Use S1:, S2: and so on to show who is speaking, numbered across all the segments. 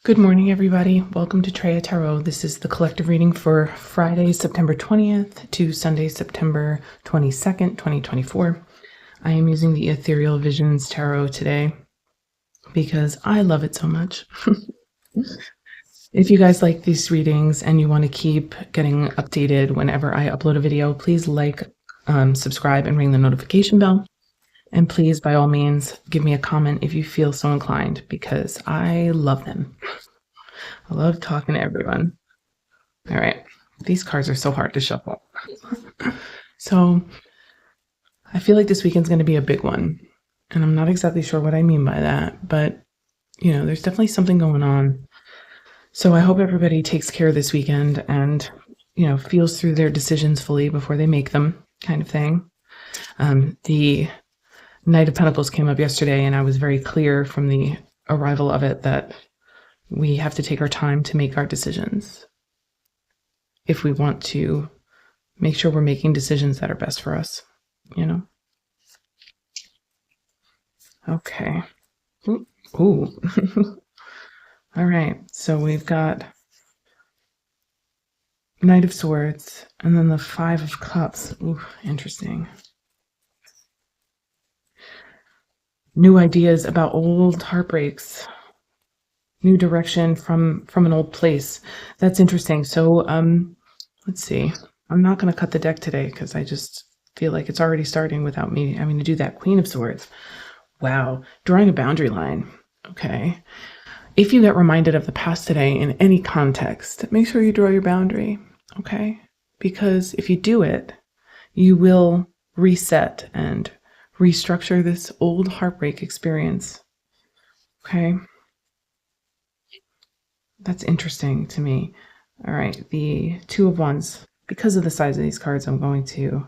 S1: Good morning, everybody. Welcome to Treya Tarot. This is the collective reading for Friday, September 20th to Sunday, September 22nd, 2024. I am using the Ethereal Visions Tarot today because I love it so much. If you guys like these readings and you want to keep getting updated whenever I upload a video, please like, subscribe, and ring the notification bell. And please, by all means, give me a comment if you feel so inclined, because I love them. I love talking to everyone. All right. These cards are so hard to shuffle. So I feel like this weekend's going to be a big one. And I'm not exactly sure what I mean by that, but, you know, there's definitely something going on. So I hope everybody takes care this weekend and, you know, feels through their decisions fully before they make them, kind of thing. The Knight of Pentacles came up yesterday, and I was very clear from the arrival of it that we have to take our time to make our decisions if we want to make sure we're making decisions that are best for us, you know? Okay. Ooh. All right. So we've got Knight of Swords and then the Five of Cups. Ooh, interesting. New ideas about old heartbreaks. New direction from an old place. That's interesting. So let's see. I'm not going to cut the deck today because I just feel like it's already starting without me having to do that. Queen of Swords. Wow. Drawing a boundary line. Okay. If you get reminded of the past today in any context, make sure you draw your boundary. Okay. Because if you do it, you will reset and restructure this old heartbreak experience. Okay. That's interesting to me. All right. The Two of Wands. Because of the size of these cards, I'm going to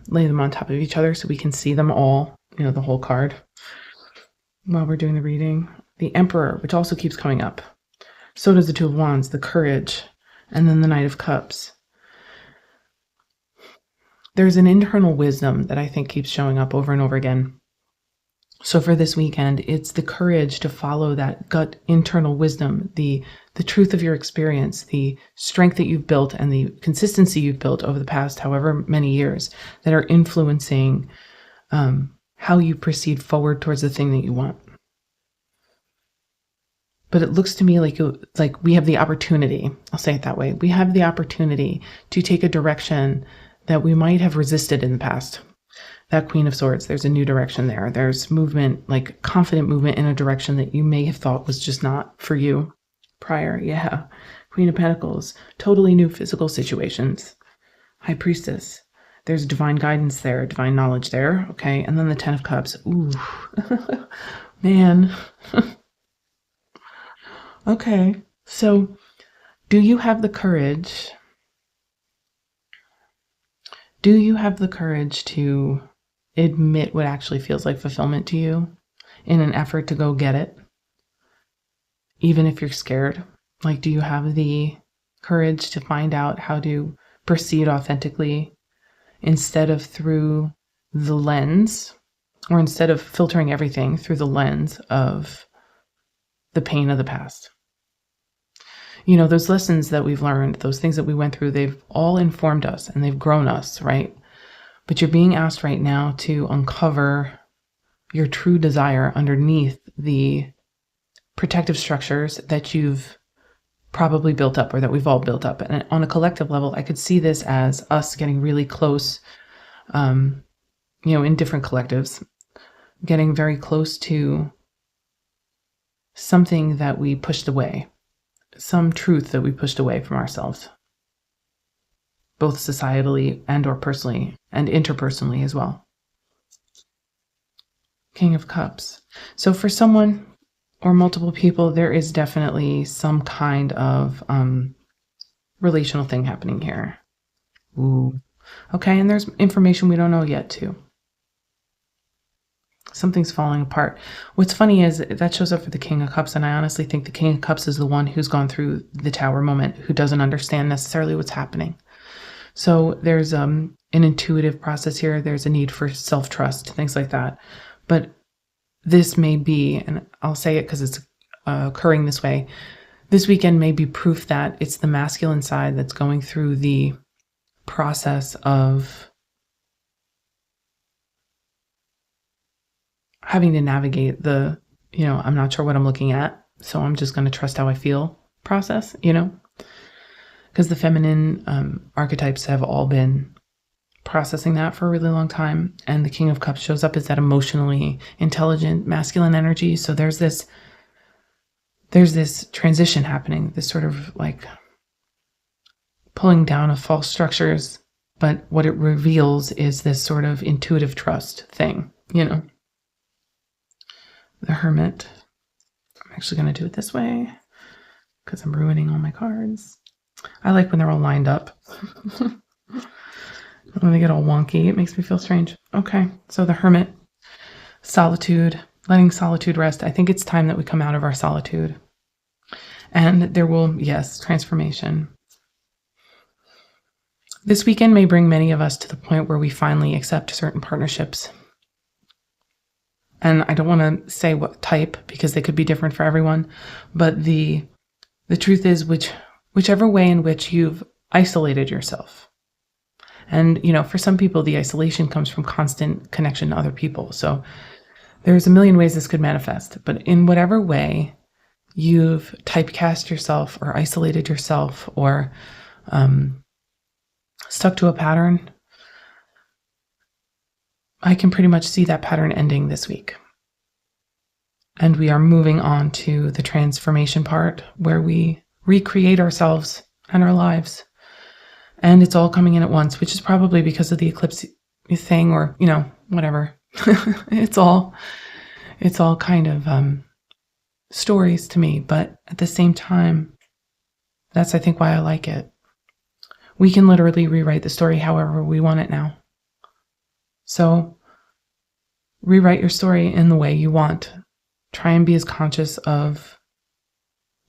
S1: lay them on top of each other so we can see them all, you know, the whole card while we're doing the reading. The Emperor, which also keeps coming up. So does the Two of Wands, the Courage, and then the Knight of Cups. There's an internal wisdom that I think keeps showing up over and over again. So for this weekend, it's the courage to follow that gut internal wisdom, the truth of your experience, the strength that you've built and the consistency you've built over the past however many years that are influencing how you proceed forward towards the thing that you want. But it looks to me like we have the opportunity, I'll say it that way, we have the opportunity to take a direction that we might have resisted in the past. That Queen of Swords, there's a new direction there. There's movement, like confident movement in a direction that you may have thought was just not for you prior. Yeah. Queen of Pentacles, totally new physical situations. High Priestess, there's divine guidance there, divine knowledge there. Okay. And then the Ten of Cups. Ooh, man. Okay. So do you have the courage? Do you have the courage to admit what actually feels like fulfillment to you in an effort to go get it? Even if you're scared? Like, do you have the courage to find out how to proceed authentically instead of through the lens, or instead of filtering everything through the lens of the pain of the past? You know, those lessons that we've learned, those things that we went through, they've all informed us and they've grown us, right? But you're being asked right now to uncover your true desire underneath the protective structures that you've probably built up, or that we've all built up. And on a collective level, I could see this as us getting really close, you know, in different collectives, getting very close to something that we pushed away. Some truth that we pushed away from ourselves, both societally and or personally, and interpersonally as well. King of Cups. So for someone or multiple people, there is definitely some kind of relational thing happening here. Ooh. Okay, and there's information we don't know yet too. Something's falling apart. What's funny is that shows up for the King of Cups, and I honestly think the King of Cups is the one who's gone through the Tower moment, who doesn't understand necessarily what's happening. So there's an intuitive process here. There's a need for self-trust, things like that. But this may be, and I'll say it because it's occurring this way, this weekend may be proof that it's the masculine side that's going through the process of having to navigate the, I'm not sure what I'm looking at, so I'm just going to trust how I feel process, because the feminine archetypes have all been processing that for a really long time. And the King of Cups shows up as that emotionally intelligent masculine energy. So there's this transition happening, this sort of like pulling down of false structures. But what it reveals is this sort of intuitive trust thing, The Hermit. I'm actually going to do it this way because I'm ruining all my cards. I like when they're all lined up. When they get all wonky, it makes me feel strange. Okay, so the Hermit, solitude, letting solitude rest. I think it's time that we come out of our solitude. And there will, yes, transformation. This weekend may bring many of us to the point where we finally accept certain partnerships. And I don't want to say what type because they could be different for everyone. But the truth is, whichever way in which you've isolated yourself. And, for some people, the isolation comes from constant connection to other people. So there's a million ways this could manifest. But in whatever way you've typecast yourself or isolated yourself or stuck to a pattern, I can pretty much see that pattern ending this week. And we are moving on to the transformation part where we recreate ourselves and our lives. And it's all coming in at once, which is probably because of the eclipse thing or, whatever. It's all kind of stories to me. But at the same time, that's, I think, why I like it. We can literally rewrite the story however we want it now. So rewrite your story in the way you want. Try and be as conscious of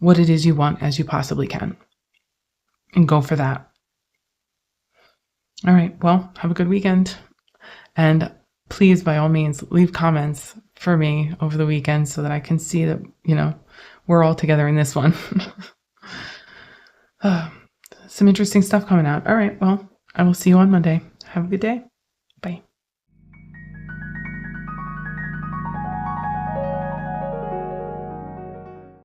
S1: what it is you want as you possibly can. And go for that. All right, well, have a good weekend. And please, by all means, leave comments for me over the weekend so that I can see that, we're all together in this one. Some interesting stuff coming out. All right, well, I will see you on Monday. Have a good day.